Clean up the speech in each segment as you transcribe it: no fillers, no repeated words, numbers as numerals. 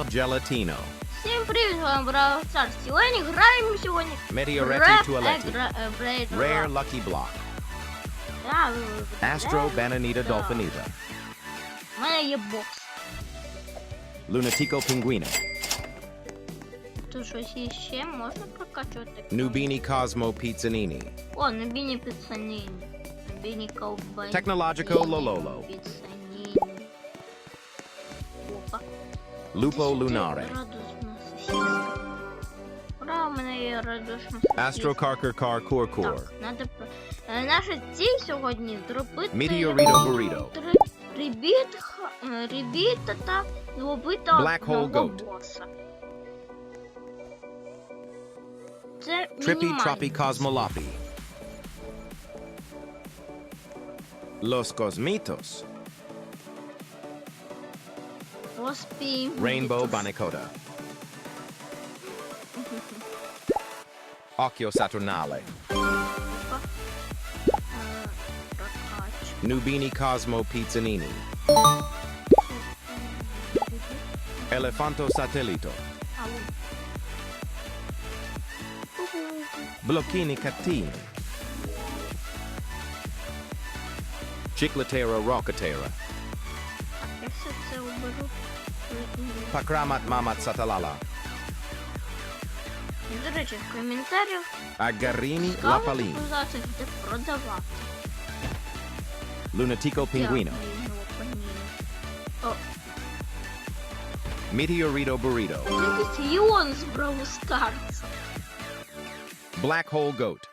Gelatino. Всім привіт, з вами Бравл Старс. Сьогодні граємо сьогодні Meteoretti to Храп, Aletti. Rare Lucky Block. Astro Bananita Dolfinita. У мене є бокс. Lunatico Pinguino. Тут щось іще можна прокачувати? Nubini Cosmo Pizzanini. О, Нубіні Піцаніні. Нубіні Ковбай. Technologico Lololo. Піцаніні. Опа. Lupo Lunare. Радужна сосиска. Ура, у мене є радужна сосиска. Astro Carker Car Core Core. Так, надо... Наша ціль сьогодні зробити... Meteorito Burrito. Ребіта та зловити Black Hole одного Goat. боса. Це Trippy мінімально. Troppy Cosmoloppy. Los Cosmitos. Розпій. Rainbow Banicota. Occhio Saturnale. Nubini Cosmo Pizzanini. Elefanto Satellito. Blocchini Catini. Chicletera Rocketera. Я все це уберу. Pakramat Mamat Satalala. І, до речі, в коментарях Agarrini цікаво Lapalini. показати, де продавати. Lunatico Pinguino. О, Meteorito Burrito. це якийсь Іон з Бравл Старса. Black Hole Goat.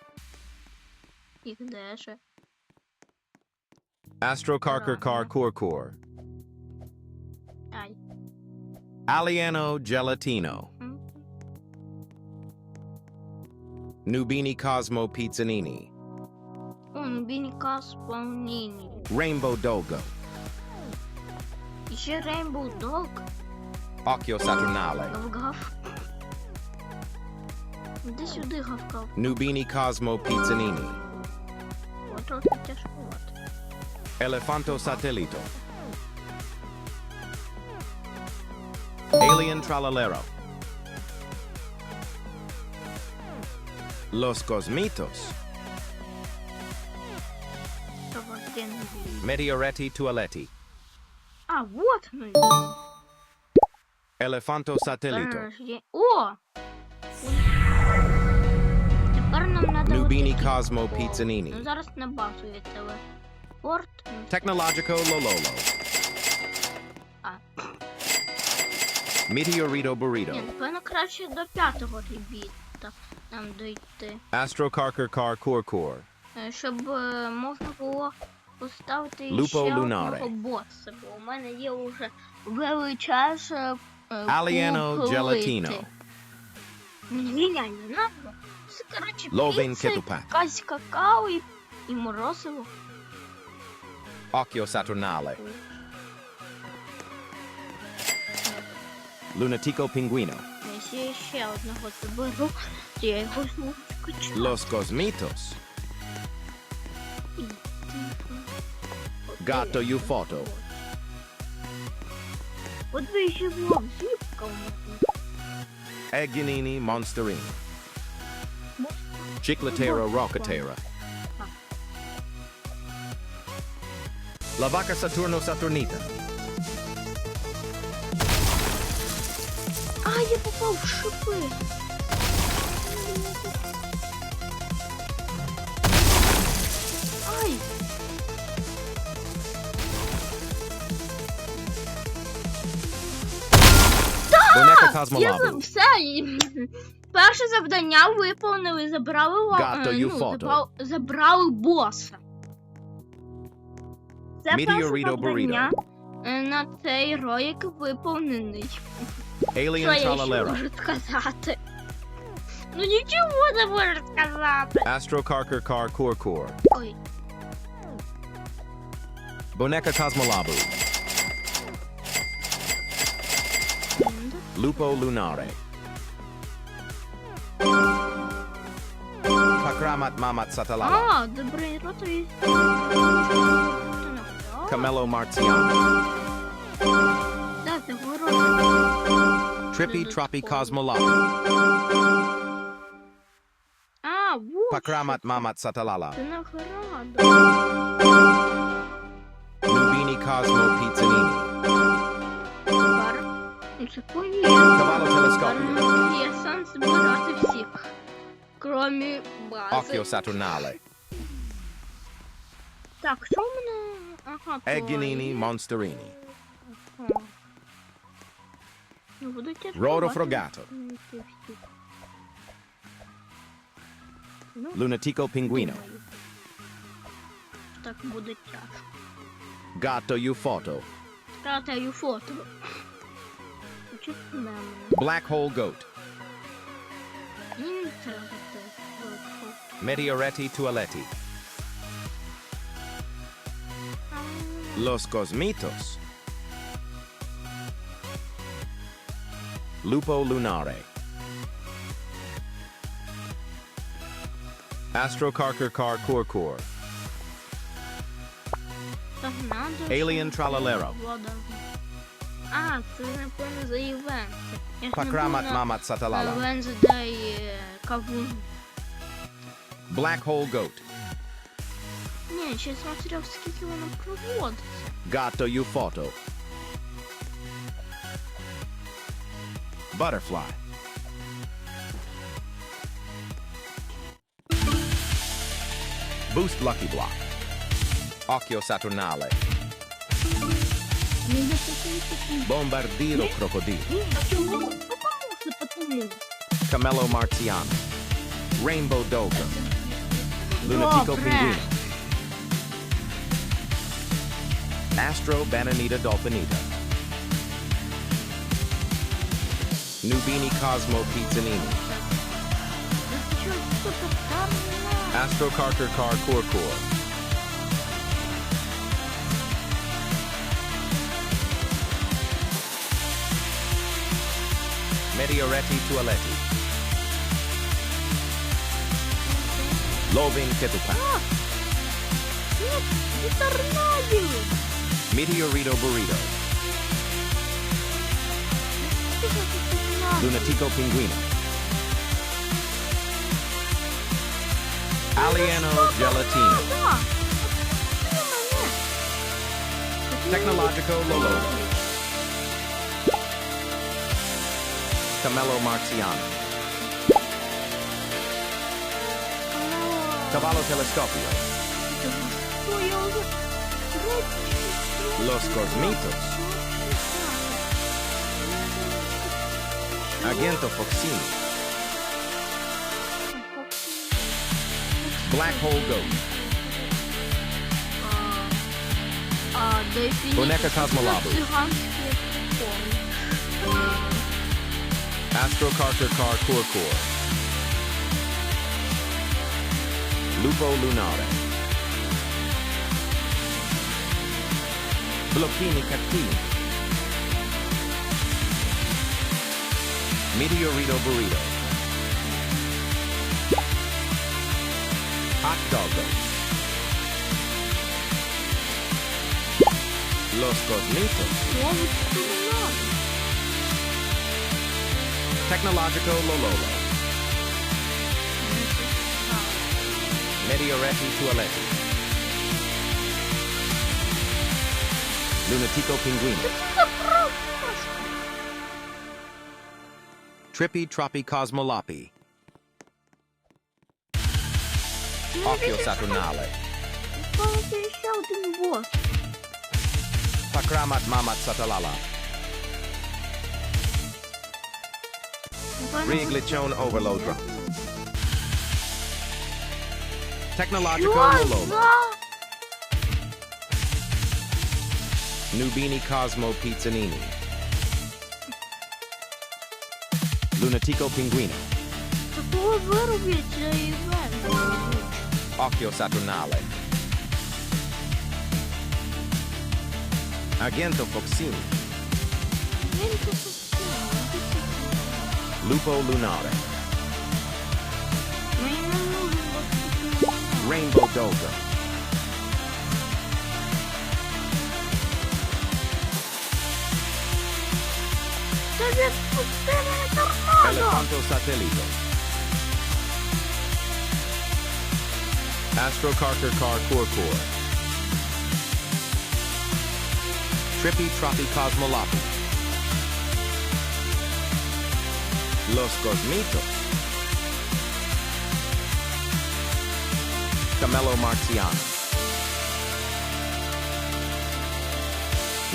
Їх де ще? Astro Carker Car Core Core. Ай. Alieno Gelatino. М. Nubini Cosmo Pizzanini. О, Нубіні Каспланіні. Rainbow Dolgo. І ще Rainbow Dog. Occhio Saturnale. Гав-гав. Іди сюди, гав-гав. Nubini Cosmo Pizzanini. О, трохи тяжкувати. Elefanto Satellito. Alien Tralalero. Los Cosmitos. Meteoretti to Aletti. А, вот ну. Elefanto Satellito. О! Тепер нам надо... Nubini отакі. Cosmo Ну, Pizzanini. зараз на базу є телепорт. Technologico Lololo. А, Meteorito ні, Burrito. напевно, краще до 5-го ребіта нам дойти. Astro Carker Car Core Core. Щоб можна було поставити Lupo ще Lunare. одного боса, бо у мене є вже величез Alieno Gelatino. Геніально, назва. Це, коротше, Lovin піца, Ketupat. якась какао і морозиво. Occhio Saturnale. Lunatico Pinguino. Якщо я ще одного заберу, то я його знову скачу. Los Cosmitos. Gatto Ufoto. От ви ще влог зіпка у мене. Egginini Monsterini. Chicletera Rocketera. La Vaca Saturno Saturnita. А, я попав в шипи. Ай! Boneca Я Cosmolabu. все. Перше завдання виповнили, забрали боса. Це перше Meteorito завдання Burrito. на цей ролик виповнений. Alien Що я ще Tralalero. можу сказати? Ну нічого не можу сказати. Astro Carker Car Core Core. Ой, Boneca Cosmolabu. Lupo Lunare. Pakramat Mamat Satalala. а, добрий ротовий. Camelo Marziano. Да, це ворог. Trippy Troppy додатково. Cosmoloppy. А, вот. Pakramat що це. Mamat Satalala. Це награда. Nubini Cosmo Pizzanini. Тепер. Ну це повільно. Cavallo Тепер Telescopio. є сенс збирати всіх. Кромі бази. Occhio Saturnale. Так, що в мене? Ага, Egginini Monsterini. Ага. Ну, буде тяжко. Rodo бачити. Frogato. Ну, Lunatico Pinguino. думаю. Так буде тяжко. Gatto Ufoto. Катаю фото. Чи на мене? Black Hole Goat. Мені не треба те. Medioretti Tualetti. Los Cosmitos. Lupo Lunare. Astro Carker Car Kurkur. Торнадо. Alien Tralalero. Вода. А, це напевно за івент. Я ж не був Pakramat на Mamat Satalala. Wednesday кавун. Black Hole Goat. Ні, ще смотрел, скільки воно проводиться. Gatto Ufoto. Butterfly. Boost Lucky Block. Occhio Saturnale. Bombardiro Crocodile. Чого? Потому. Camello Marziano. Rainbow Doga. Lunatico Добре. Pinguino. Astro Bananita Dolphinita. Nubini Cosmo Pizzanini. Що тут там? Astro Carker Car Kurkur. Medioretti Tualetti. Loving Ketupa. Нет, не торнадо. Meteorito Burrito. Що це торнадо? Lunatico Pinguino. Alieno Gelatino. Да. Technologico Lolo. Camello Marziano. Cavallo Telescopio. Los Cosmitos. Agento Foxini. Black Hole Goat. Boneca Cosmolabo. Astro Carter Car Kurkur. Lupo Lunare. Blocchini Catini. Meteorito Burrito. Hot Doggo. Los Cosmitos. Technologico Lololo. Medioretti Tualetti. Lunatico Pinguino. Trippy Troppy Cosmoloppy. Occhio Saturnale. Ще один бос. Pakramat Mamat Satalala. Riglicione Overload Drum. Technologico Lololo. Nubini Cosmo Pizzanini. Lunatico Pinguino. Такого виробить для івенту. Occhio Saturnale. Agento Foxini. Він тут Lupo Lunare. мені не нужен Rainbow Doga. Тобі пустили торнадо! Elefanto satellito. Astrocarker car Kurkur. Trippy Troppy Cosmoloppy. Los Cosmitos. Camelo Marziano.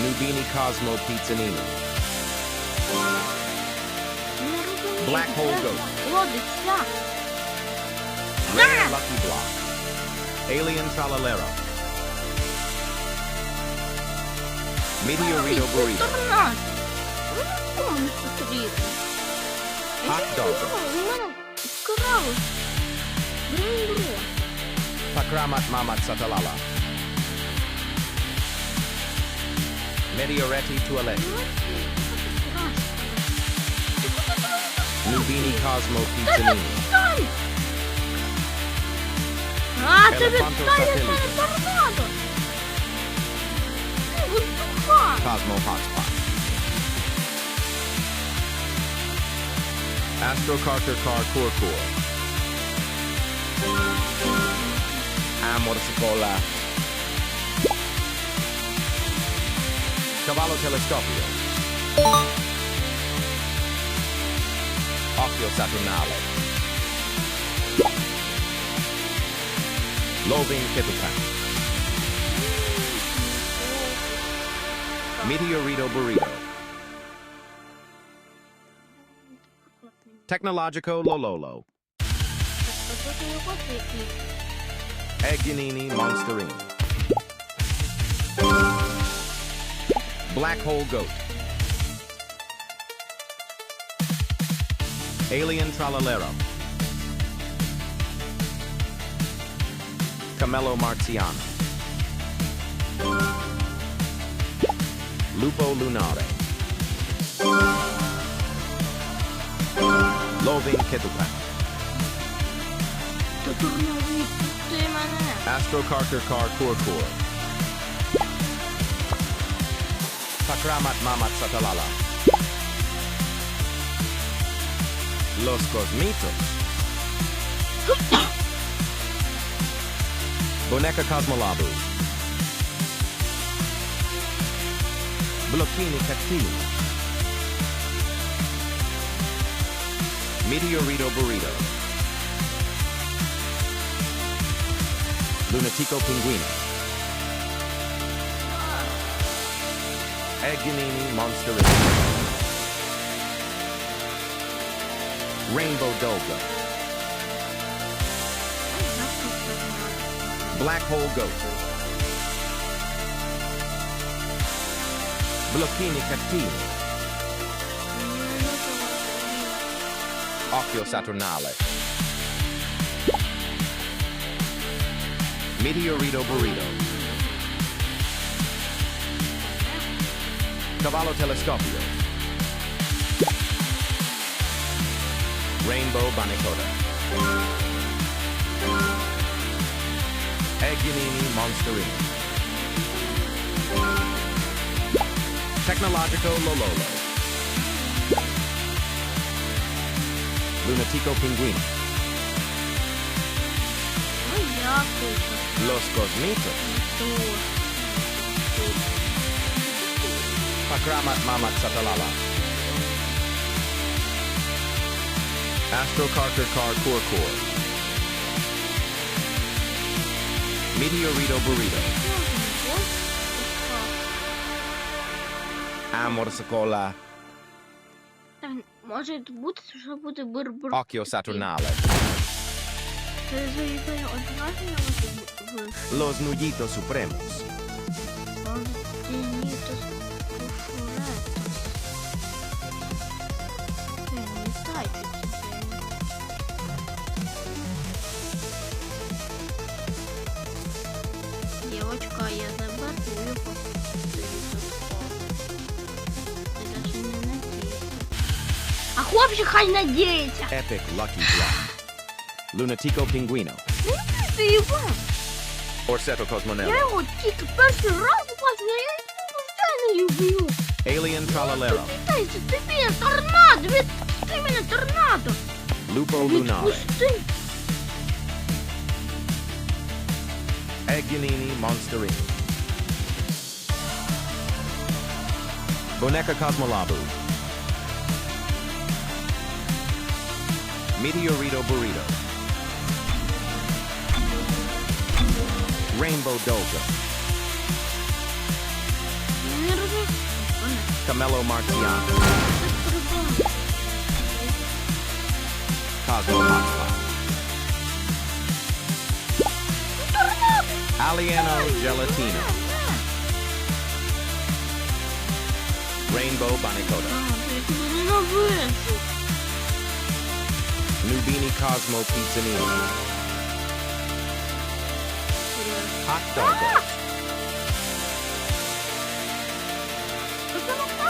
Nubini Cosmo Pizzanini. Black Hole Ghost. Лодиця. Rare Lucky Block. Alien Tralalero. Meteorito Burrito. Торнадо. Ну, нікому не потрібно. Hot dog. У мене вкрали. Бринь-бру. Pakramat Mamat Satalala. Medioretti Toilette. Nubini Cosmo Pizzanini. А, тобі Elefanto ставить Satellite. мене торнадо. От духа. Cosmo Hotspot. Astrocarker car Kurkur. Amor Scola. Cavallo Telescopio. Occhio Saturnale. Loving Ketukan. Meteorito Burrito. Technologico Lololo. Egginini Monsterini. Black Hole Goat. Alien Tralalero. Camelo Marziano. Lupo Lunare. Loving Ketukan. Та торнадо відпусти мене. Astrocarker car Kurkur. Pakramat Mamat Satalala. Los Cosmitos. Boneca Cosmolabu. Blocchini Catini. Meteorito Burrito. Lunatico Pinguino. Egginini Monsterini. Rainbow Dolga. Black Hole Goat. Blocchini Catini. Occhio Saturnale. Meteorito Burrito. Cavallo Telescopio. Rainbow Banicota. Egginini Monsterini. Technologico Lololo. Lunatico Pinguino. Ну, дякую. Los Cosmitos. Pakramat Mamat Satalala. Astrocarker car Kurkur. Meteorito Burrito. Amor Secola. Може бути, що буде бурбур. Occhio Saturnale. Це заїбає одразу в Los Nullitos Supremos. Континітос Куфуретос. Літайте. Девочка, я забортую по 400. Це даже не надіється. А хлопчик хай надіється. Epic Lucky Block. Lunatico Pinguino. Ти його. Orseto Я Cosmonello. його тільки перший раз бачу, я його постійно люблю. Alien Tralalero. Відпусти, це тобі торнадо, відпусти мене, торнадо. Lupo Lunare. Відпусти. Aggunini Monsterini. Boneca Cosmolabu. Meteorito Burrito. Rainbow Dolga. Не роби. Camelo Marciano. Cosmo Hotspot. Alieno Gelatino. Rainbow Banicoda. Nubini Cosmo Pizzanini. Hot Doggo.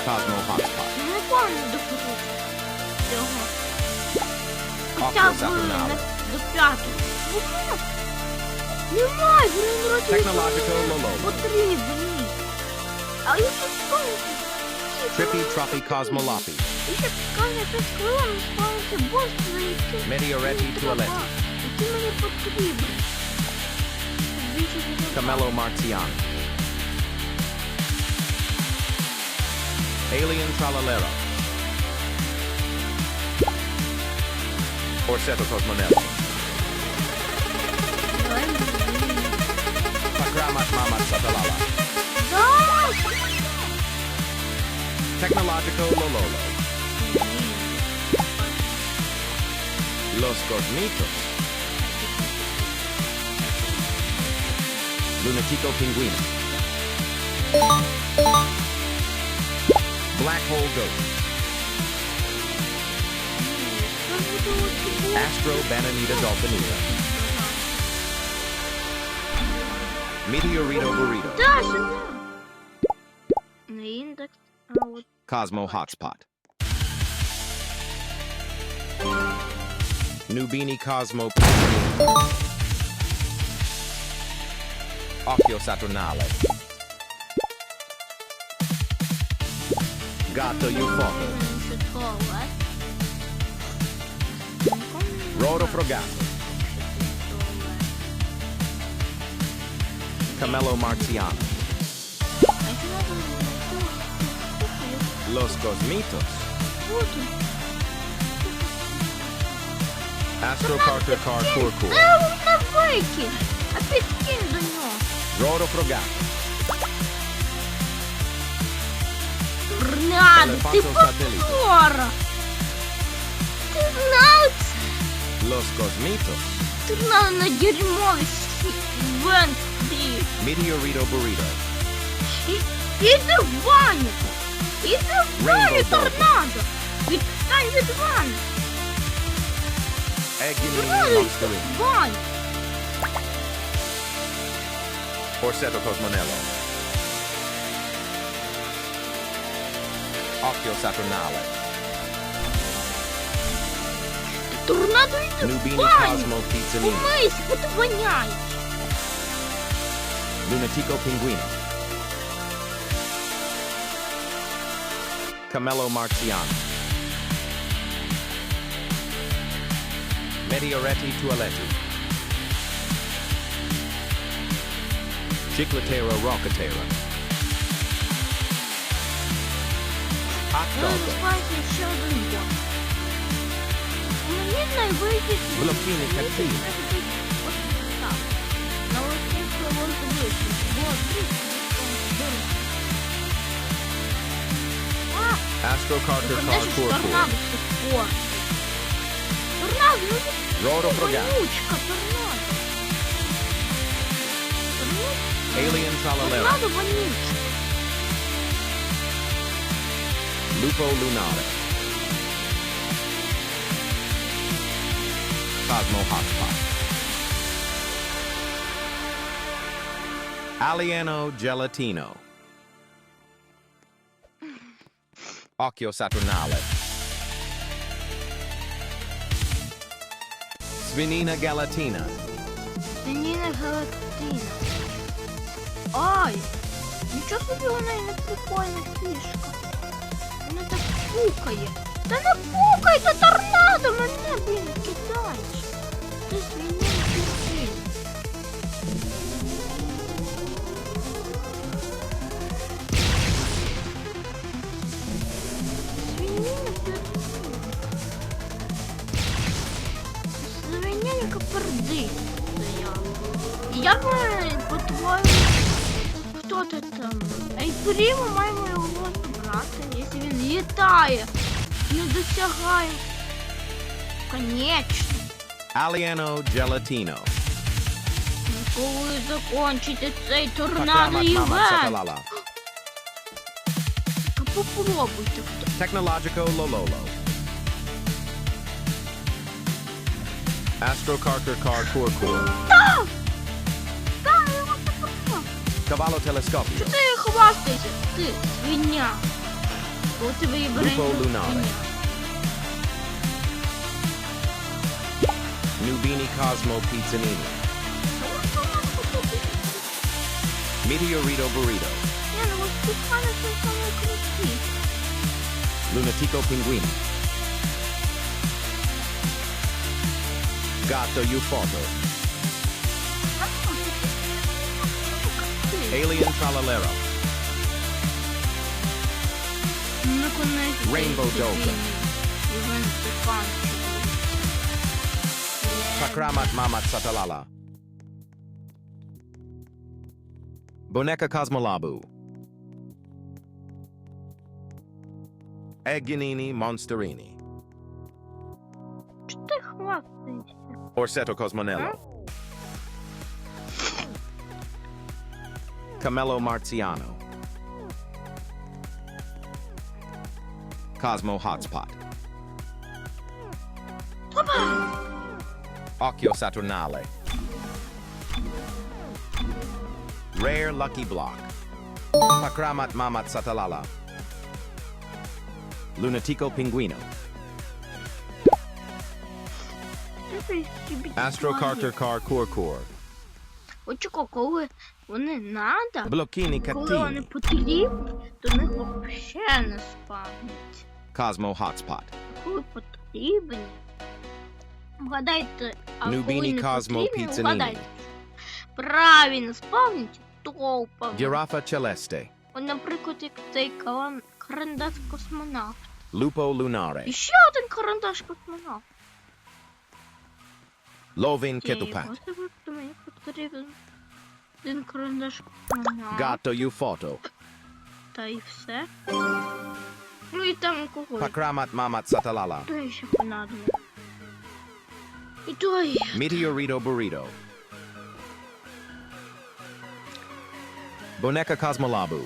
Cosmo Hotspot. Не помню до цього. Хоча Octo б Saturnale. до п'ятого. Немає, він вроді Technological Lolo. потрібні. А я тут скажу. Trippy Troppy Cosmoloppy. Я ще скажу, що скажу, спалити босс на який. Medioretti Toiletti. Який мені потрібен. Camelo Marciano. Alien Tralalero. Orsetto Cosmonello. Pakramat Mamat Satalala. Technological Lololo. Los Cosmitos. Lunatico Pinguino. Black Hole Ghost. Astro Bananita Dolphinita. Meteorito Burrito. Да, сюди. Не індекс, а от. Cosmo Hotspot. Nubini Cosmo Pizzanini. Occhio Saturnale. Gatto Eufoto. Rodo Frogato. Camelo Marciano. Los Cosmitos. Astro Carter Car Kurkur. На викинь, а підкинь до нього. Rodo Frogato. Торнадо, ти Elefanto Satellite. повтора. Ти знав це? Los Cosmitos. Торнадо на дерьмові венти. Meteorito Burrito. Іди в баню. Іди в баню, Rainbow торнадо. Відстань від ванни. Aggunini Торнадо, іди Monsterini. в баню. Orsetto Cosmonello. Occhio Saturnale. Торнадо, іди в Nubini баню. Cosmo Pizzanini. Умийся, бо ти воняєш. Lunatico Pinguino. Camelo Marciano. Medioretti Toiletti. Chicletera Rockatera. Hot Я Doggo. називаюся ще один бот. Мені найвищий Блокіни картини. На оцій вон вийшли. Вот, Astro Carter Car Kurkur. торнадо все портить. Торнадо, ну Rodo Frogato. вонючка, торнадо. Alien Tralalero. Торнадо вонючка. Lupo Lunare. Cosmo Hotspot. Alieno Gelatino. Occhio Saturnale. Svinina Galatina. Свинина галактина. Ай, нічого собі вона і не прикольна фішка. пукає. Та не пукай, та торнадо мене, блін, кидаєш. Ти свинячий син. Свиня, яка пердить стояла. Я б, по-твоєму, хто ти там? Ей, Прімо маємо його забрати, якщо він літає, не досягає. Конечно. Alieno Gelatino. Коли закінчите цей торнадо Pakramat Mama івент? Satalala. Та попробуйте хто. Technologico Lololo. Astro Carker Car Kurkur. Так! Так, я його попробував. Cavallo Telescopio. Що ти хвастаєшся? Ти, свиня. Бо у тебе є бренька Lupo Lunare. свиня. Nubini Cosmo Pizzanini. Meteorito Burrito. Ні, ну ось тут пане це саме круті. Lunatico Pinguini. Gatto Ufoto. Alien Tralalero. Наконець. Rainbow Dolphin. Івент закінчується. Pakramat Mamat Satalala. Boneca Cosmolabu. Egginini Monsterini. Що ти хвастаєшся? Orsetto Cosmonello. Camello Marziano. Cosmo Hotspot. Опа! Occhio Saturnale. Rare Lucky Block. Pakramat Mamat Satalala. Lunatico Pinguino. Astro Carter Car Kurkur. Очко, коли вони надо, Blocchini коли вони Catini. потрібні, то них взагалі не спавнять. Cosmo Hotspot. Коли потрібні, вгадайте, а коли Nubini не Cosmo потрібні, Pizzanini. вгадайте. Правильно, спавнять толпами. Giraffa Celeste. От, наприклад, як цей карандаш космонавт. Lupo Lunare. І ще один карандаш космонавт. Lovin Окей, Ketupat. ось це мені потрібен один карандаш космонавт. Gatto Ufoto. Та і все. Ну і там когось. Pakramat Mamat Satalala. То ще понадно. І той. Meteorito Burrito. Boneca Cosmolabu.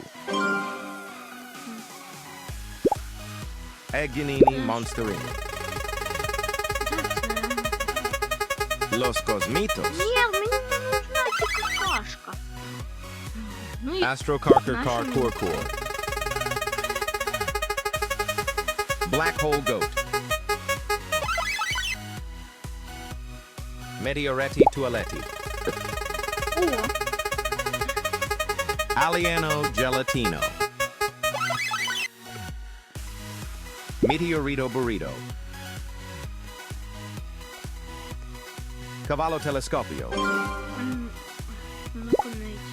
Egginini Monsterini. Los Cosmitos. Ні, мені не нужна ця какашка. Ну і Astro Carker Car Нашему. Kurkur. Black Hole Goat. Meteoretti Tualetti. о, Alieno Gelatino. Meteorito Burrito. Cavallo Telescopio. наконець.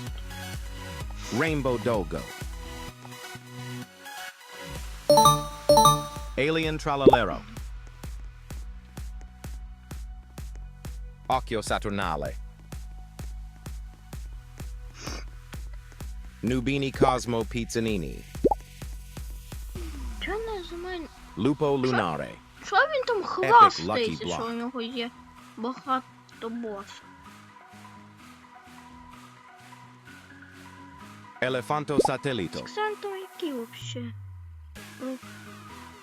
Rainbow Dolgo. Alien Tralalero. Occhio Saturnale. Nubini Cosmo Pizzanini. Чого не за мене? Lupo Lunare. Що він там Lucky хвастається, Block. що у нього є багато босів? Elefanto Satellito. Ксантом які вообще?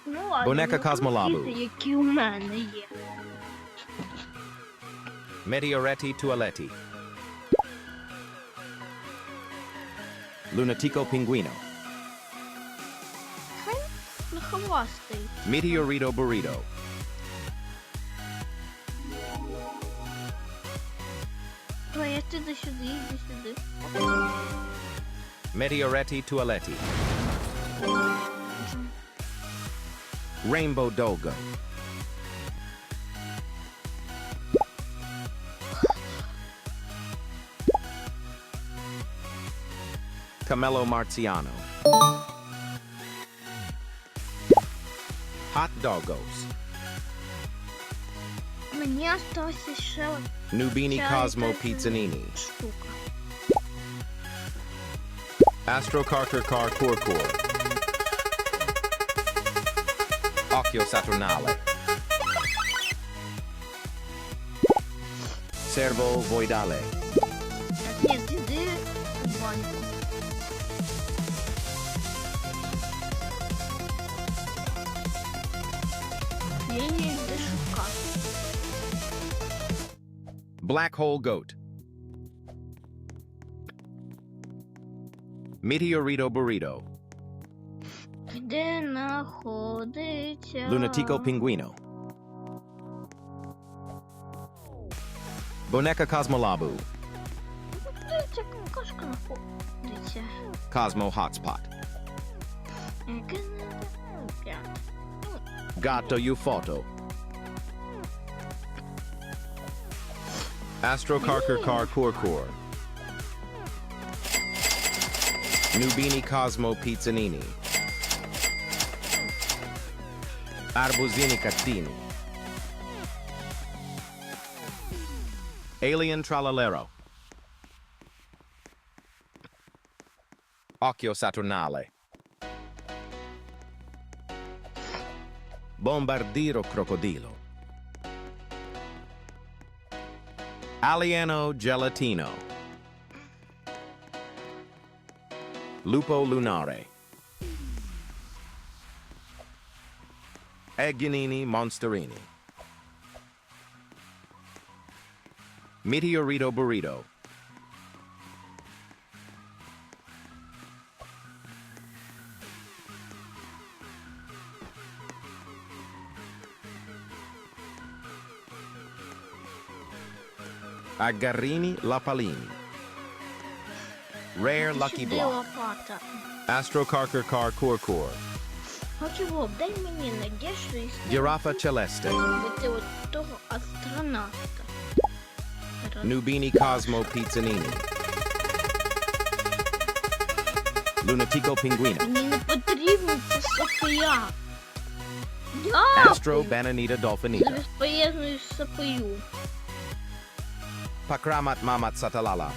Ну ладно, Бонека ну, Космолабу. конфети, які у мене є. Meteoretti Tualetti. Lunatico Pinguino. Хай не хвастається. Meteorito Burrito. Давай, я сюди, іди сюди. Meteoretti Tualetti. Rainbow Dolgo. Camello Marziano. Hot Doggos. Мені осталось ще Nubini Чай Cosmo та Pizzanini. штука. Astro Carker Car Kurkur. Occhio Saturnale. Servo Voidale. Ні, іди в баньку. Я її йду шукати. Black Hole Goat. Meteorito Burrito. Де знаходиться? Lunatico Pinguino. Boneca Cosmolabu. Де ця кошка знаходиться? Cosmo Hotspot. Яке надо? П'ять. Gatto Ufoto. Astro Carker Car Kurkur. Nubini Cosmo Pizzanini. Arbuzini Cattini. Alien Tralalero. Occhio Saturnale. Bombardiro Crocodilo. Alieno Gelatino. Lupo Lunare. Egginini Monsterini. Meteorito Burrito. Aggarini Lapalini. Rare Lucky Сюди Block. лопата. Astro Carker Car Kurkur. Окей, дай мені надежду і Giraffa Celeste. бути от того астронавта. Nubini Cosmo Pizzanini. Lunatico Pinguino. Мені не потрібно це Софія. Дякую. Astro Bananita За Dolfinito. безполезну Софію. Pakramat Mamat Satalala.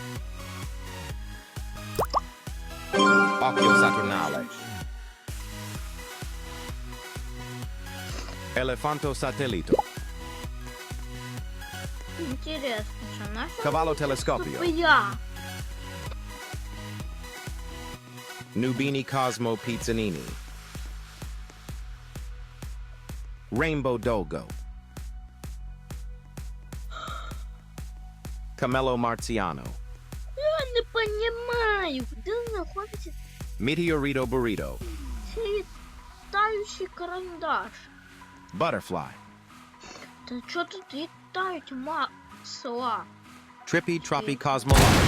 Occhio Saturnale. Elefanto Satellito. Інтересно, що наша Cavallo Telescopio. Софія? Nubini Cosmo Pizzanini. Rainbow Dolgo. Camello Marziano. Я не понимаю, де знаходиться Meteorito Burrito. цей літаючий карандаш. Butterfly. Та що тут літають масла? Trippy Troppy Cosmology.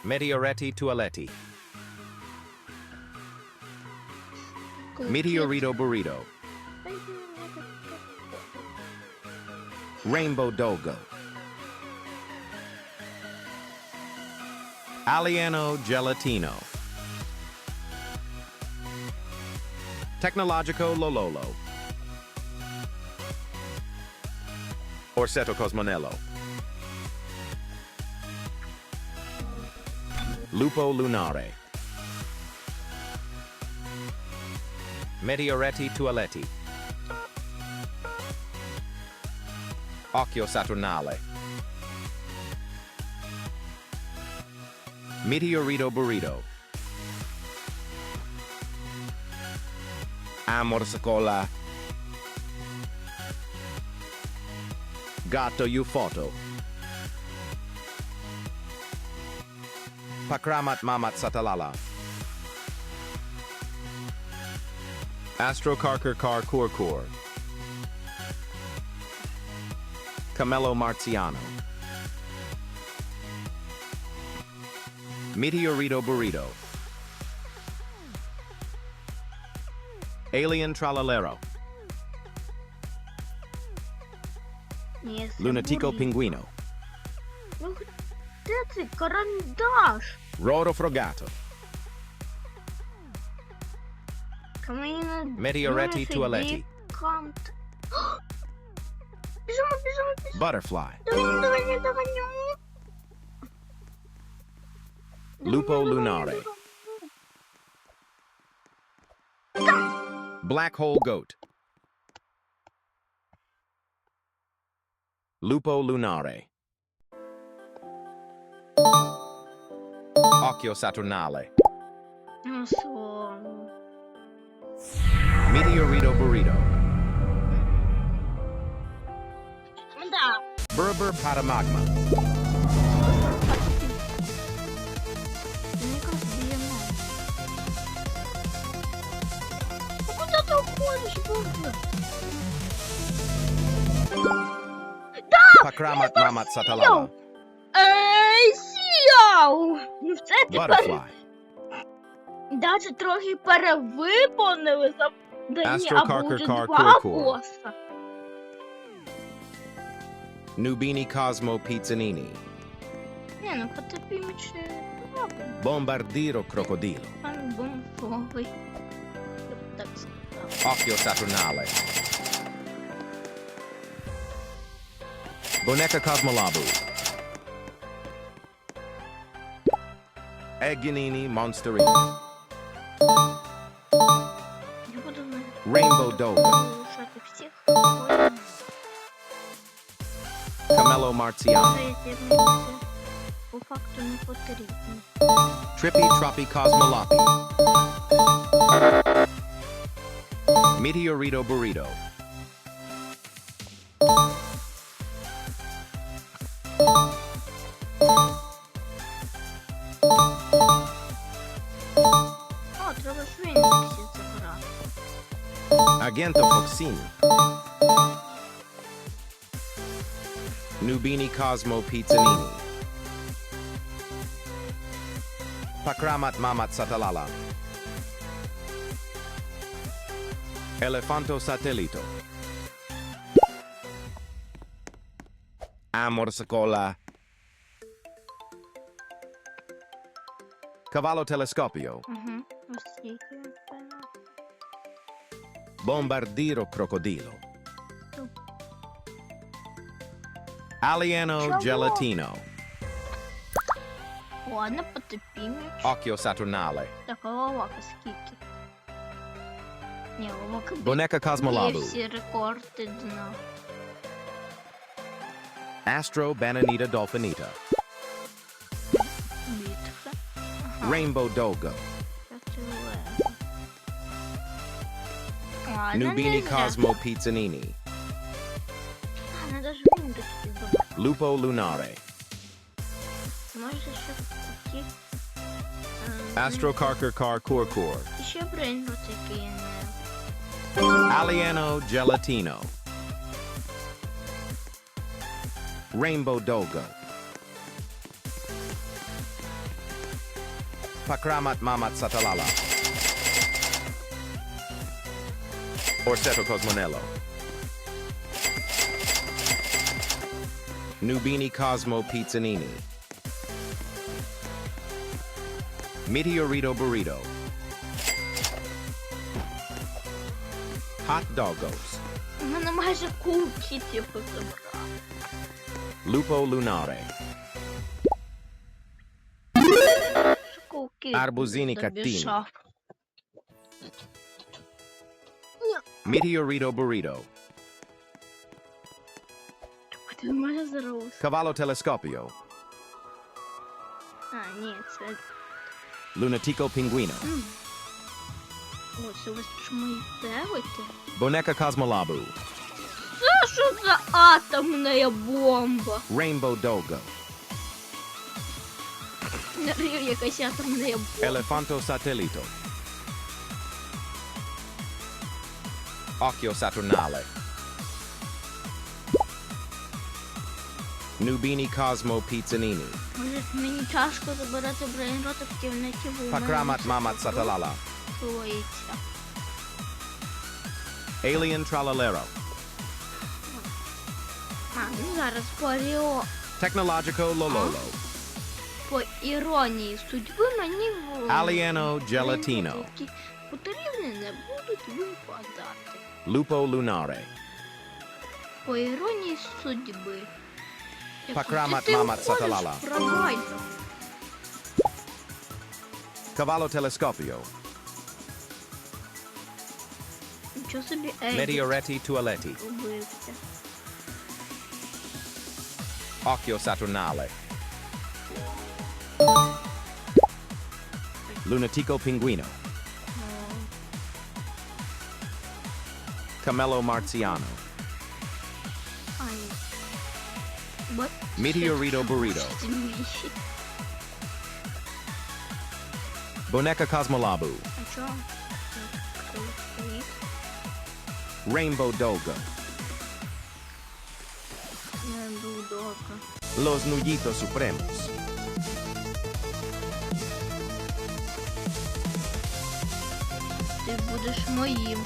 Meteoretti Tualetti. Meteorito Burrito. Rainbow Dolgo. Alieno Gelatino. Tecnologico Lololo. Orseto Cosmonello. Lupo Lunare. Meteoretti Tualetti. Occhio Saturnale. Meteorito Burrito. Amorsacola. Gatto Ufoto. Pakramat Mamat Satalala. Astro Carker Car Kurkur. Camello Marziano. Meteorito Burrito. Alien Tralalero. Ні, це Lunatico бурі. Pinguino. Ну, де цей карандаш? Roro Frogato. Каміна... Meteoretti Tualetti. Кант. Біжимо, біжимо, біжимо. Butterfly. Давай, давай. Lupo Lunare. Black Hole Goat. Lupo Lunare. Occhio Saturnale. Ну, сон. Meteorito Burrito. Да. Berber Patamagma. Мне кажется, я мать. Ну куда ты уходишь, боже? Pakramat Mamat Satalala. Сіяв! Ну це тепер Butterfly. даже трохи перевиповнили завдання, Astro або Carker вже Car два Core. боса. Nubini Cosmo Pizzanini. Не, ну потопіміч робимо. Bombardiro Crocodilo. Пан бомбовий. Я б так сказав. Occhio Saturnale. Boneca Cosmolabu. Egginini Monsterini. Я буду Rainbow Dogo. залишати всіх. Camello Marziano. По факту не потрібно. Trippy Troppy Cosmoloppy. Meteorito Burrito. О, треба швидко всі забрати. Agento Foxini. Nubini Cosmo Pizzanini. Pakramat Mamat Satalala. Elefanto Satellito. Amor Secola. Cavallo Telescopio. Угу. Ось стільки, напевно. Bombardiro Crocodilo. Ну. Alieno Чого? Gelatino. Ладно, потопіміч. Occhio Saturnale. Так, а ловака скільки? Ні, ловака Boneca б'є Cosmolabu. всі рекорди дна. Astro Bananita Dolphinita. Бітка. Ага. Rainbow Dogo. Nubini Cosmo Pizzanini. Надо ж віндочки забрати. Lupo Lunare. Може ще такі... Astro Carker Car Kurkur. І ще брейнбот, який я не... Alieno Gelatino. Rainbow Dogo. Pakramat Mamat Satalala. Orseto Cosmonello. Nubini Cosmo Pizzanini. Meteorito Burrito. Hot Doggos. У мене майже кубки, типу, забрав. Lupo Lunare. Кубки. Арбузині добіжав. Meteorito Burrito. Ти в мене зараз. Cavallo Telescopio. А, ні, це... Lunatico Pinguino. Ой, це ви чому йдете? Boneca Cosmolabu. Це що за атомна бомба? Rainbow Dogo. Якась атомна бомба. Elefanto Satellito. Occhio Saturnale. Nubini Cosmo Pizzanini. Може, мені тяжко забирати брейнротик в кімнаті, бо у мене Pakramat все Mamat Satalala. блокується. Alien Tralalero. Ну зараз Technologico Lololo. по іронії судьби мені Alieno Gelatino. які потрібні не будуть випадати. Lupo Lunare. По іронії судьби. Pakramat Ти Mamat входиш Satalala. в провайдер. Cavallo Telescopio. Нічого собі Еді Medioretti Tualetti. убився. Occhio Saturnale. Lunatico Pinguino. Camello Marziano. Ай. Бо- Meteorito Burrito. Boneca Cosmolabu. А чого? Rainbow Dogo. Не дудока. Los Nullitos Supremos. Ти будеш моїм.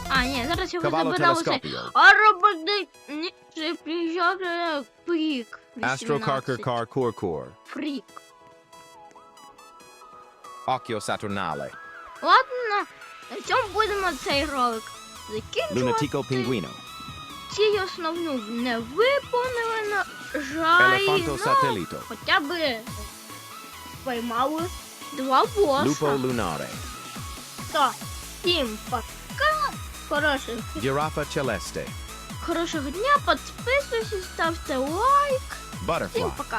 А, ні, зараз його Cavallo забирав усе. Telescopio. А робити... Ні, це приїжджав Фрік. Astro Carker 18. Car Kur. Фрік. Occhio Saturnale. Ладно, на цьому будемо цей ролик закінчувати. Lunatico Pinguino. Ці основну не виповнили, на жаль, Elefanto Satellito. хоча б поймали 2 боса. Lupo Lunare. То, всім пока, Giraffa Celeste. хорошого дня, підписуйтесь, ставте лайк, всім Butterfly. пока.